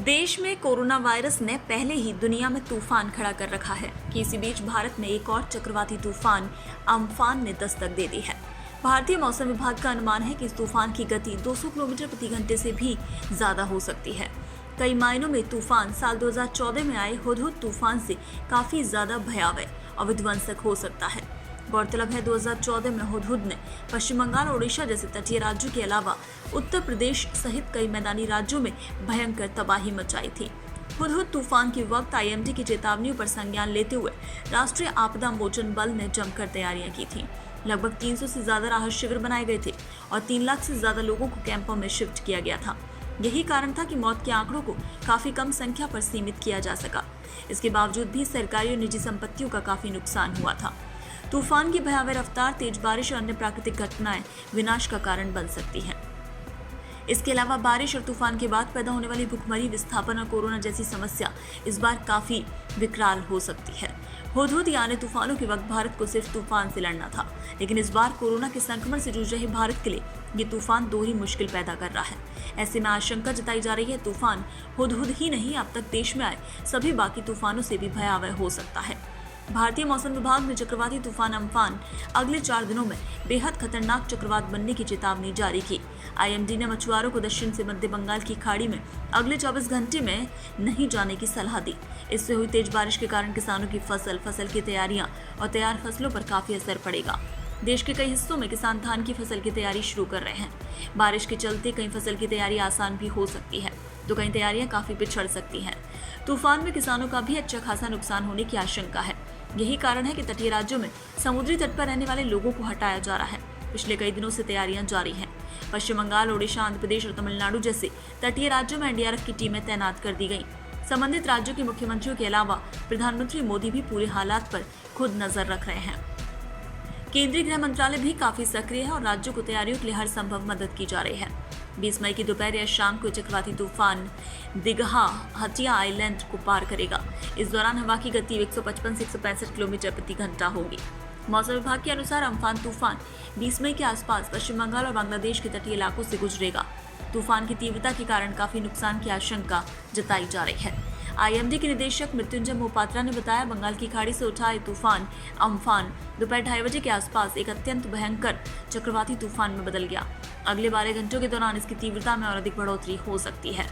देश में corona virus ने पहले ही दुनिया में तूफान खड़ा कर रखा है कि इसी बीच भारत में एक और चक्रवाती तूफान अम्फान ने दस्तक दे दी है। भारतीय मौसम विभाग का अनुमान है कि इस तूफान की गति 200 किलोमीटर प्रति घंटे से भी ज्यादा हो सकती है। कई मायनों में तूफान साल 2014 में आए हुदहुद तूफान से काफी ज्यादा भयावह और विध्वंसक हो सकता है। गौरतलब है 2014 में हुदहुद ने पश्चिम बंगाल और ओडिशा जैसे तटीय राज्यों के अलावा उत्तर प्रदेश सहित कई मैदानी राज्यों में भयंकर तबाही मचाई थी। हुदहुद तूफान के वक्त आईएमडी की चेतावनियों पर संज्ञान लेते हुए राष्ट्रीय आपदा मोचन बल ने जमकर तैयारियां की थी। लगभग 300 से ज्यादा राहत शिविर बनाए गए थे और 3 लाख से ज्यादा लोगों को कैंपों में शिफ्ट किया गया था। यही कारण था कि मौत के आंकड़ों को काफी कम संख्या पर सीमित किया जा सका। इसके बावजूद भी सरकारी और निजी संपत्तियों का काफी नुकसान हुआ था। तूफान की भयावह रफ्तार, तेज बारिश और अन्य प्राकृतिक घटनाएं विनाश का कारण बन सकती हैं। इसके अलावा बारिश और तूफान के बाद पैदा होने वाली भूखमरी, विस्थापन और कोरोना जैसी समस्या इस बार काफी विकराल हो सकती है। हुदहुद या अन्य तूफानों के वक्त भारत को सिर्फ तूफान से लड़ना था, लेकिन इस बार कोरोना के संक्रमण से जूझ रहे भारत के लिए ये तूफान दोहरी मुश्किल पैदा कर रहा है। ऐसे में आशंका जताई जा रही है तूफान हुदहुद ही नहीं, अब तक देश में आए सभी बाकी तूफानों से भी भयावह हो सकता है। भारतीय मौसम विभाग ने चक्रवाती तूफान अम्फान अगले 4 दिनों में बेहद खतरनाक चक्रवात बनने की चेतावनी जारी की। आईएमडी ने मछुआरों को दक्षिण से मध्य बंगाल की खाड़ी में अगले 24 घंटे में नहीं जाने की सलाह दी। इससे हुई तेज बारिश के कारण किसानों की फसल की तैयारियां और तैयार फसलों पर काफी असर पड़ेगा। देश के कई हिस्सों में किसान धान की फसल की तैयारी शुरू कर रहे हैं। बारिश के चलते कई फसल की तैयारी आसान भी हो सकती है, तो कई तैयारियां काफी पिछड़ सकती हैं। तूफान में किसानों का भी अच्छा खासा नुकसान होने की आशंका है। यही कारण है कि तटीय राज्यों में समुद्री तट पर रहने वाले लोगों को हटाया जा रहा है। पिछले कई दिनों से तैयारियां जारी हैं। पश्चिम बंगाल, ओडिशा, आंध्र प्रदेश और तमिलनाडु जैसे तटीय राज्यों में एनडीआरएफ की टीमें तैनात कर दी गई। संबंधित राज्यों के मुख्यमंत्रियों के अलावा प्रधानमंत्री मोदी भी पूरे हालात पर खुद नजर रख रहे हैं। केंद्रीय गृह मंत्रालय भी काफी सक्रिय है और राज्यों को तैयारियों के लिए हर संभव मदद की जा रही है। 20 मई की दोपहर या शाम को चक्रवाती तूफान दिघा हटिया आइलैंड को पार करेगा। इस दौरान हवा की गति 155 से 165 किलोमीटर प्रति घंटा होगी। मौसम विभाग के अनुसार अम्फान तूफान 20 मई के आसपास पश्चिम बंगाल और बांग्लादेश के तटीय इलाकों से गुजरेगा। तूफान की तीव्रता के कारण काफी नुकसान की आशंका जताई जा रही है। आईएमडी के निदेशक मृत्युंजय मोपात्रा ने बताया, बंगाल की खाड़ी से उठा ये तूफान अम्फान दोपहर 2:30 बजे के आसपास एक अत्यंत भयंकर चक्रवाती तूफान में बदल गया। अगले 12 घंटों के दौरान इसकी तीव्रता में और अधिक बढ़ोतरी हो सकती है।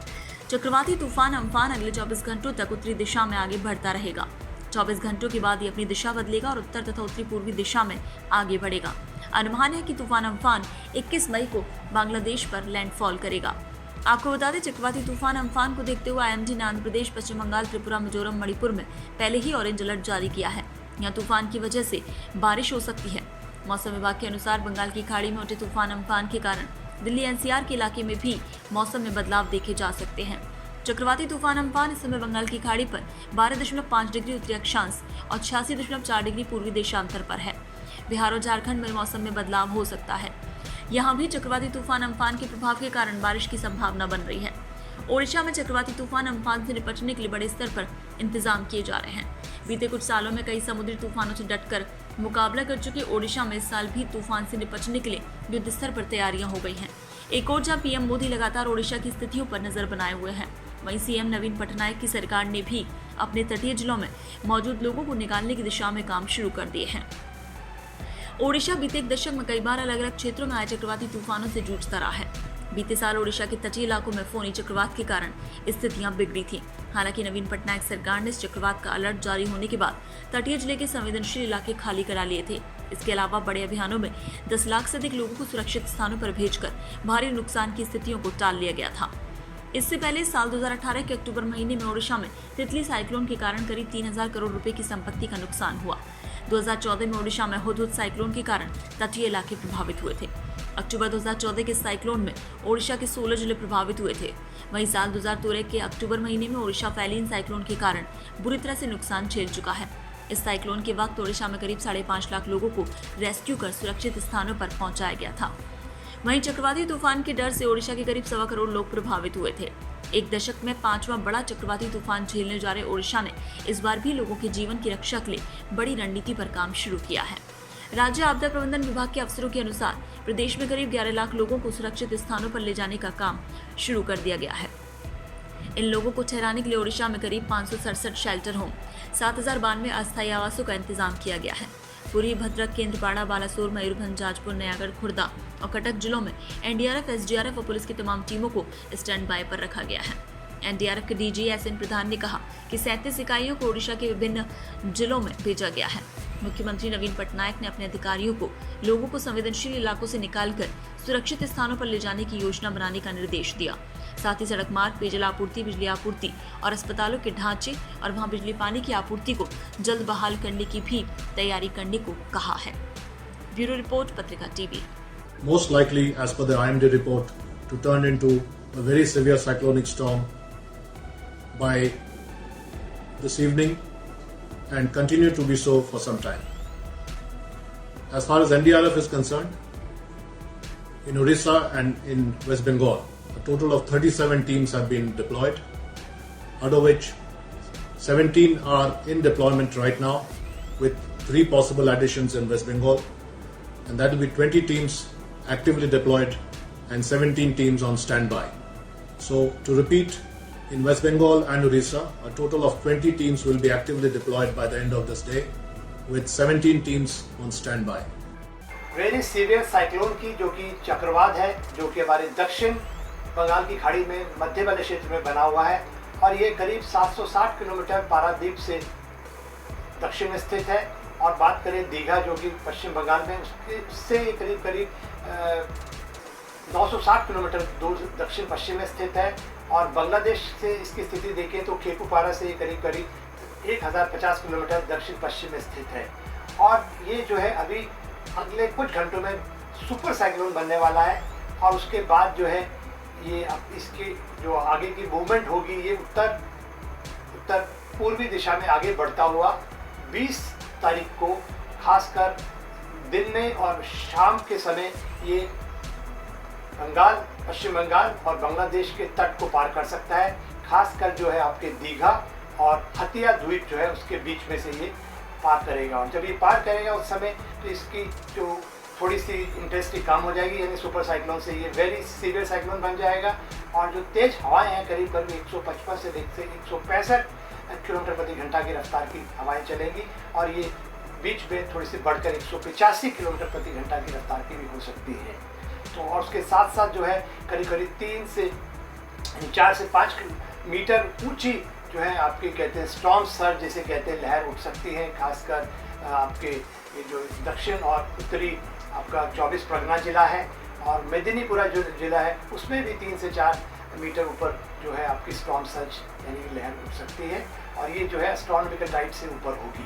चक्रवाती तूफान अम्फान अगले 24 घंटों तक उत्तरी दिशा में आगे बढ़ता रहेगा। 24 घंटों के बाद ये अपनी दिशा बदलेगा और उत्तर तथा उत्तरी पूर्वी दिशा में आगे बढ़ेगा। अनुमान है कि तूफान अम्फान 21 मई को बांग्लादेश पर लैंडफॉल करेगा। आपको बता दें, चक्रवाती तूफान अम्फान को देखते हुए आईएमडी ने आंध्र प्रदेश, पश्चिम बंगाल, त्रिपुरा, मिजोरम, मणिपुर में पहले ही ऑरेंज अलर्ट जारी किया है। यहाँ तूफान की वजह से बारिश हो सकती है। मौसम विभाग के अनुसार बंगाल की खाड़ी में उठे तूफान अम्फान के कारण दिल्ली एनसीआर के इलाके में भी मौसम में बदलाव देखे जा सकते हैं। चक्रवाती तूफान अम्फान इस समय बंगाल की खाड़ी पर 12.5 डिग्री उत्तरी अक्षांश और 86.4 डिग्री पूर्वी देशांतर पर है। बिहार और झारखंड में मौसम में बदलाव हो सकता है। यहाँ भी चक्रवाती तूफान अम्फान के प्रभाव के कारण बारिश की संभावना बन रही है। ओडिशा में चक्रवाती तूफान अम्फान से निपटने के लिए बड़े स्तर पर इंतजाम किए जा रहे हैं। बीते कुछ सालों में कई समुद्री तूफानों से डटकर मुकाबला कर चुके ओडिशा में इस साल भी तूफान से निपटने के लिए युद्ध स्तर पर तैयारियां हो गई हैं। एक ओर जहां पीएम मोदी लगातार ओडिशा की स्थितियों पर नजर बनाए हुए हैं, वहीं सीएम नवीन पटनायक की सरकार ने भी अपने तटीय जिलों में मौजूद लोगों को निकालने की दिशा में काम शुरू कर दिए हैं। ओडिशा बीते एक दशक में कई बार अलग अलग क्षेत्रों में आए चक्रवाती तूफानों से जूझता रहा है। बीते साल ओडिशा के तटीय इलाकों में फोनी चक्रवात के कारण स्थितियां बिगड़ी थी। हालांकि नवीन पटनायक सरकार ने इस चक्रवात का अलर्ट जारी होने के बाद तटीय जिले के संवेदनशील इलाके खाली करा लिए थे। इसके अलावा बड़े अभियानों में 10 लाख से अधिक लोगों को सुरक्षित स्थानों पर भेजकर भारी नुकसान की स्थितियों को टाल लिया गया था। इससे पहले साल 2018 के अक्टूबर महीने में ओडिशा में तितली साइक्लोन के कारण करीब 3000 करोड़ रुपए की संपत्ति का नुकसान हुआ। 2014 में ओडिशा में हुदहुद साइक्लोन के कारण तटीय इलाके प्रभावित हुए थे। अक्टूबर 2014 के साइक्लोन में ओडिशा के 16 जिले प्रभावित हुए थे। वहीं साल 2013 के अक्टूबर महीने में ओडिशा फैलीन साइक्लोन के कारण बुरी तरह से नुकसान झेल चुका है। इस साइक्लोन के वक्त ओडिशा में करीब 5.5 लाख लोगों को रेस्क्यू कर सुरक्षित स्थानों पर पहुंचाया गया था। वहीं चक्रवाती तूफान के डर से ओडिशा के करीब 1.25 करोड़ लोग प्रभावित हुए थे। एक दशक में 5वां बड़ा चक्रवाती तूफान झेलने जा रहे ओडिशा ने इस बार भी लोगों के जीवन की रक्षा के लिए बड़ी रणनीति पर काम शुरू किया है। राज्य आपदा प्रबंधन विभाग के अफसरों के अनुसार प्रदेश में करीब 11 लाख लोगों को सुरक्षित स्थानों पर ले जाने का काम शुरू कर दिया गया है। इन लोगों को ठहराने के लिए ओडिशा में करीब 567 शेल्टर होम, 7092 अस्थायी आवासों का इंतजाम किया गया है। पुरी, भद्रक, केंद्रपाड़ा, बालासोर, मयूरभंज, जाजपुर, नयागढ़, खुर्दा और कटक जिलों में एनडीआरएफ, एसडीआरएफ और पुलिस की तमाम टीमों को स्टैंड बाय पर रखा गया है। एनडीआरएफ के डीजी एसएन प्रधान ने कहा कि 37 इकाइयों को ओडिशा के विभिन्न जिलों में भेजा गया है। मुख्यमंत्री नवीन पटनायक ने अपने अधिकारियों को लोगों को संवेदनशील इलाकों से निकालकर सुरक्षित स्थानों पर ले जाने की योजना बनाने का निर्देश दिया। साथ ही सड़क मार्ग, पेयजल आपूर्ति, बिजली आपूर्ति और अस्पतालों के ढांचे और वहां बिजली पानी की आपूर्ति को जल्द बहाल करने की भी तैयारी करने को कहा है। ब्यूरो रिपोर्ट, पत्रिका TV. Most likely, as per the IMD report, to turn into a very severe cyclonic storm by this evening and continue to be so for some time. As far as NDRF is concerned, in Orissa and in West Bengal, a total of 37 teams have been deployed, out of which 17 are in deployment right now, with 3 possible additions in West Bengal, and that will be 20 teams actively deployed and 17 teams on standby. So, to repeat, in West Bengal and Orissa, a total of 20 teams will be actively deployed by the end of this day, with 17 teams on standby. Very severe cyclone की जो कि चक्रवात है, जो कि हमारे दक्षिण बंगाल की खाड़ी में मध्य वाले क्षेत्र में बना हुआ है और ये करीब 760 किलोमीटर पारादीप से दक्षिण में स्थित है। और बात करें दीघा जो कि पश्चिम बंगाल में, उससे करीब 960 किलोमीटर दूर दक्षिण पश्चिम में स्थित है। और बांग्लादेश से इसकी स्थिति देखें तो खेपुपारा से करीब 1050 किलोमीटर दक्षिण पश्चिम में स्थित है। और ये जो है अभी अगले कुछ घंटों में सुपर साइक्लोन बनने वाला है और उसके बाद जो है ये अब इसकी जो आगे की मूवमेंट होगी ये उत्तर पूर्वी दिशा में आगे बढ़ता हुआ 20 तारीख को खासकर दिन में और शाम के समय ये पश्चिम बंगाल और बांग्लादेश के तट को पार कर सकता है। खासकर जो है आपके दीघा और हतिया द्वीप जो है उसके बीच में से ये पार करेगा और जब ये पार करेगा उस समय तो इसकी जो थोड़ी सी इंटेंसिटी कम हो जाएगी, यानी सुपर साइक्लोन से ये वेरी सीवियर साइक्लोन बन जाएगा। और जो तेज हवाएं हैं करीब 155 से 165 किलोमीटर प्रति घंटा की रफ्तार की हवाएं चलेंगी और ये बीच में थोड़ी सी बढ़कर 185 किलोमीटर प्रति घंटा की रफ्तार की भी हो सकती है। तो और उसके साथ साथ जो है करीब 4 से 5 मीटर ऊंची जो है आपके कहते हैं स्टॉर्म सर्ज जिसे कहते हैं लहर उठ सकती है। खासकर आपके ये जो दक्षिण और उत्तरी आपका 24 परगना जिला है और मेदिनीपुरा जो जिला है उसमें भी 3 से 4 मीटर ऊपर जो है आपकी स्टॉर्म सर्ज यानी लहर उठ सकती है और ये जो है एस्ट्रोनॉमिकल टाइड से ऊपर होगी।